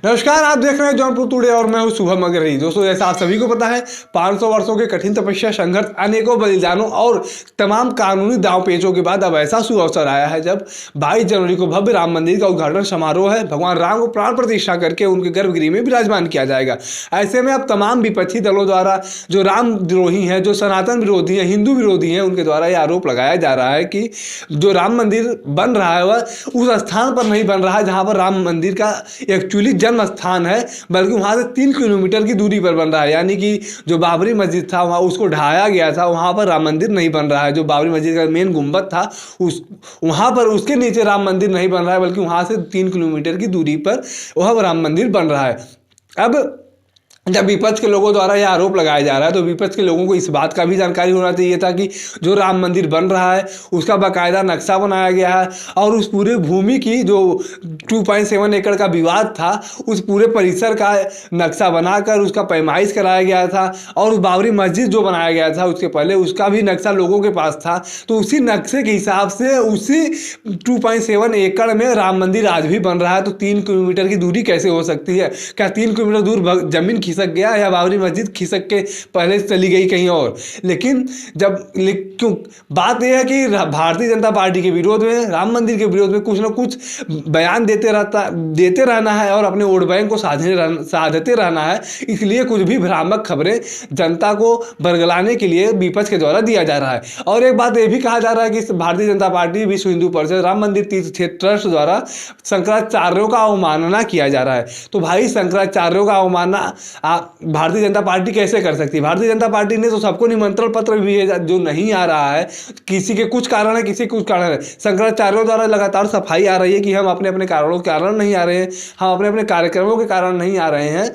नमस्कार, आप देख रहे हैं जौनपुर टुडे और मैं हूं शुभम अग्रही। दोस्तों, जैसा आप सभी को पता है, 500 वर्षों के कठिन तपस्या, संघर्ष, अनेकों बलिदानों और तमाम कानूनी दांव पेचों के बाद अब ऐसा शुभ अवसर आया है जब 22 जनवरी को भव्य राम मंदिर का उद्घाटन समारोह है। भगवान राम को प्राण प्रतिष्ठा करके उनके गर्भगृह में विराजमान किया जाएगा। ऐसे में अब तमाम विपक्षी दलों द्वारा, जो राम द्रोही हैं, जो सनातन विरोधी हैं, हिंदू विरोधी हैं, उनके द्वारा यह आरोप लगाया जा रहा है कि जो राम मंदिर बन रहा है वह उस स्थान पर नहीं बन रहा है जहाँ पर राम मंदिर का एक्चुअली जन्म स्थान है, बल्कि वहाँ से 3 किलोमीटर की दूरी पर बन रहा है। यानी कि जो बाबरी मस्जिद था वहाँ उसको ढहाया गया था, वहाँ पर राम मंदिर नहीं बन रहा है। जो बाबरी मस्जिद का मेन गुंबद था उस वहाँ पर उसके नीचे राम मंदिर नहीं बन रहा है, बल्कि वहाँ से 3 किलोमीटर की दूरी पर वह राम मंदिर बन रहा है। अब जब विपक्ष के लोगों द्वारा यह आरोप लगाया जा रहा है तो विपक्ष के लोगों को इस बात का भी जानकारी होना चाहिए था कि जो राम मंदिर बन रहा है उसका बाकायदा नक्शा बनाया गया है और उस पूरे भूमि की जो 2.7 एकड़ का विवाद था उस पूरे परिसर का नक्शा बनाकर उसका पैमाइश कराया गया था और उस बाबरी मस्जिद जो बनाया गया था उसके पहले उसका भी नक्शा लोगों के पास था। तो उसी नक्शे के हिसाब से उसी 2.7 एकड़ में राम मंदिर आज भी बन रहा है। तो 3 किलोमीटर की दूरी कैसे हो सकती है? क्या 3 किलोमीटर दूर जमीन खिसक गया या बाबरी मस्जिद खिसक के पहले चली गई कहीं और? लेकिन क्यों बात यह है कि भारतीय जनता पार्टी के विरोध में, राम मंदिर के विरोध में कुछ ना कुछ बयान देते रहना है और अपने वोट बैंक को साधते रहना है। इसलिए कुछ भी भ्रामक खबरें जनता को बरगलाने के लिए विपक्ष के द्वारा दिया जा रहा है। और एक बात यह भी कहा जा रहा है कि भारतीय जनता पार्टी, विश्व हिंदू परिषद, राम मंदिर तीर्थ क्षेत्र ट्रस्ट द्वारा शंकराचार्यों का अवमानना किया जा रहा है। तो भाई, शंकराचार्यों का अवमानना भारतीय जनता पार्टी कैसे कर सकती है? भारतीय जनता पार्टी ने तो सबको निमंत्रण पत्र भी भेजा, जो नहीं आ रहा है। किसी के कुछ कारण है, किसी के कुछ कारण है। शंकराचार्यों द्वारा लगातार सफाई आ रही है कि हम अपने अपने कारणों के कारण नहीं आ रहे हैं, हम अपने अपने कार्यक्रमों के कारण नहीं आ रहे हैं।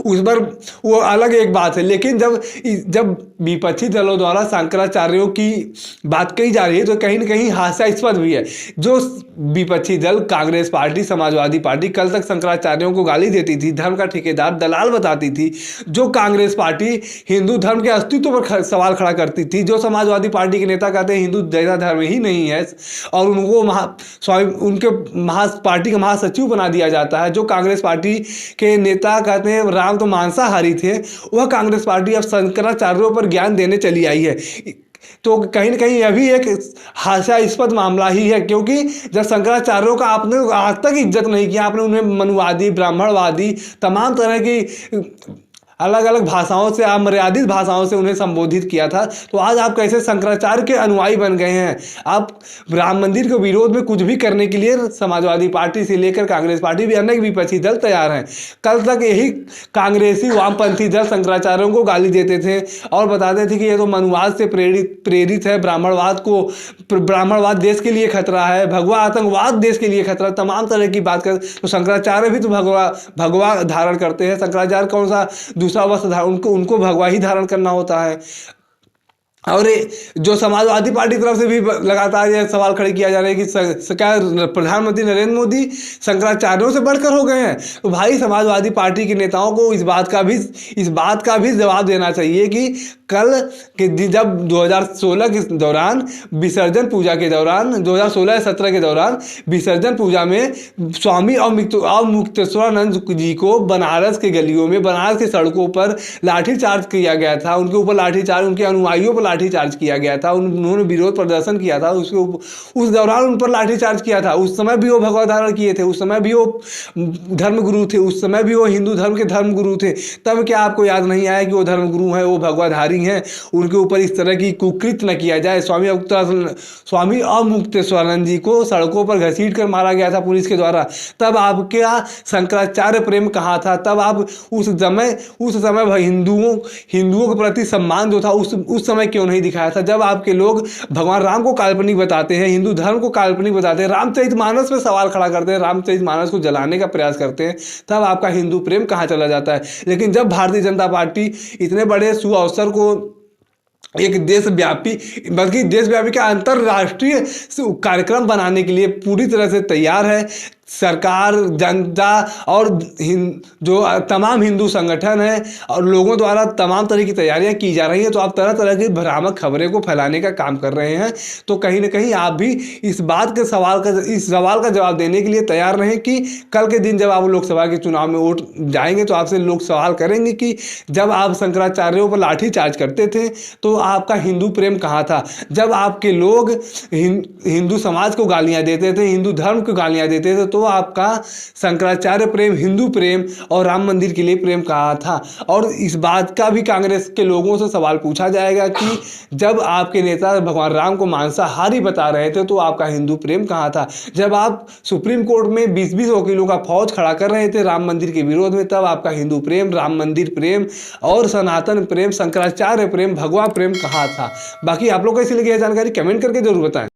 उस पर वो अलग एक बात है। लेकिन जब विपक्षी दलों द्वारा शंकराचार्यों की बात कही जा रही है तो कहीं ना कहीं हास्यास्पद भी है। जो विपक्षी दल कांग्रेस पार्टी, समाजवादी पार्टी कल तक शंकराचार्यों को गाली देती थी, धर्म का ठेकेदार, दलाल बताती थी, जो कांग्रेस पार्टी हिंदू धर्म के अस्तित्व पर सवाल खड़ा करती थी, जो समाजवादी पार्टी के नेता कहते हैं हिंदू जैसा धर्म ही नहीं है और उनको उनके पार्टी का महासचिव बना दिया जाता है, जो कांग्रेस पार्टी के नेता कहते हैं राम तो मांसाहारी थे, वह कांग्रेस पार्टी अब शंकराचार्यों पर ज्ञान देने चली आई है। तो कहीं ना कहीं यह भी एक हास्यास्पद मामला ही है, क्योंकि जब शंकराचार्यों का आपने आज तक इज्जत नहीं किया, आपने उन्हें मनुवादी, ब्राह्मणवादी, तमाम तरह की अलग अलग भाषाओं से, अमर्यादित भाषाओं से उन्हें संबोधित किया था, तो आज आप कैसे शंकराचार्य के अनुयायी बन गए हैं? आप राम मंदिर के विरोध में कुछ भी करने के लिए समाजवादी पार्टी से लेकर कांग्रेस पार्टी भी, अनेक विपक्षी दल तैयार हैं। कल तक यही कांग्रेसी वामपंथी दल शंकराचार्यों को गाली देते थे और बताते थे कि ये तो मनुवाद से प्रेरित है, ब्राह्मणवाद देश के लिए खतरा है, भगवा आतंकवाद देश के लिए खतरा, तमाम तरह की बात कर। तो शंकराचार्य भी तो भगवा धारण करते हैं। शंकराचार्य कौन सा दूसरा वस्त्र धारण, उनको भगवा ही धारण करना होता है। और जो समाजवादी पार्टी की तरफ से भी लगातार यह सवाल खड़े किया जा रहा है कि क्या प्रधानमंत्री नरेंद्र मोदी शंकराचार्यों से बढ़कर हो गए हैं? तो भाई, समाजवादी पार्टी के नेताओं को इस बात का भी जवाब देना चाहिए कि कल के जब 2016 के दौरान विसर्जन पूजा के दौरान, 2016-17 के दौरान विसर्जन पूजा में स्वामी अवमुक्तेश्वरानंद जी को बनारस के गलियों में, बनारस की सड़कों पर लाठीचार्ज किया गया था। उनके ऊपर लाठीचार्ज, उनके अनुयायियों पर लाठीचार्ज किया गया था। उन्होंने विरोध प्रदर्शन किया था, उस दौरान उन पर लाठीचार्ज किया था। उस समय भी वो भगवा धारण किए थे, उस समय भी वो धर्मगुरु थे, उस समय भी वो हिंदू धर्म के धर्मगुरु थे। तब क्या आपको याद नहीं आया कि वो धर्मगुरु हैं, वो भगवाधारी हैं, उनके ऊपर इस तरह की कुकृत्य न किया जाए? स्वामी अवमुक्तेश्वरानंद जी को सड़कों पर घसीट कर मारा गया था पुलिस के द्वारा। तब आपके शंकराचार्य प्रेम कहाँ था? तब आप उस समय हिंदुओं के प्रति सम्मान जो था उस समय क्यों नहीं दिखाया था? जब आपके लोग भगवान राम को काल्पनिक बताते हैं, हिंदू धर्म को काल्पनिक बताते हैं, रामचरितमानस पे सवाल खड़ा करते हैं, रामचरितमानस को जलाने का प्रयास करते हैं, तब आपका हिंदू प्रेम कहाँ चला जाता है? लेकिन जब भारतीय जनता पार्टी इतने बड़े शुभ अवसर को एक देशव्यापी, बल्कि देशव्यापी का अंतर्राष्ट्रीय कार्यक्रम बनाने के लिए पूरी तरह से तैयार है, सरकार, जनता और जो तमाम हिंदू संगठन हैं और लोगों द्वारा तमाम तरह की तैयारियां की जा रही हैं, तो आप तरह तरह की भ्रामक खबरें को फैलाने का काम कर रहे हैं। तो कहीं ना कहीं आप भी इस सवाल का जवाब देने के लिए तैयार रहें कि कल के दिन जब आप लोकसभा के चुनाव में वोट जाएंगे तो आपसे लोग सवाल करेंगे कि जब आप शंकराचार्यों पर लाठीचार्ज करते थे तो आपका हिंदू प्रेम कहाँ था, जब आपके लोग हिंदू समाज को गालियां देते थे, हिंदू धर्म को गालियां देते थे, तो आपका शंकराचार्य प्रेम, हिंदू प्रेम और राम मंदिर के लिए प्रेम कहाँ था। और इस बात का भी कांग्रेस के लोगों से सवाल पूछा जाएगा कि जब आपके नेता भगवान राम को मांसाहारी बता रहे थे तो आपका हिंदू प्रेम कहाँ था, जब आप सुप्रीम कोर्ट में 20-20 वकीलों का फौज खड़ा कर रहे थे राम मंदिर के विरोध में, तब आपका हिंदू प्रेम, राम मंदिर प्रेम और सनातन प्रेम, शंकराचार्य प्रेम, भगवा प्रेम कहाँ था। बाकी आप लोग को कैसी लगी है जानकारी कमेंट करके जरूर बताएं।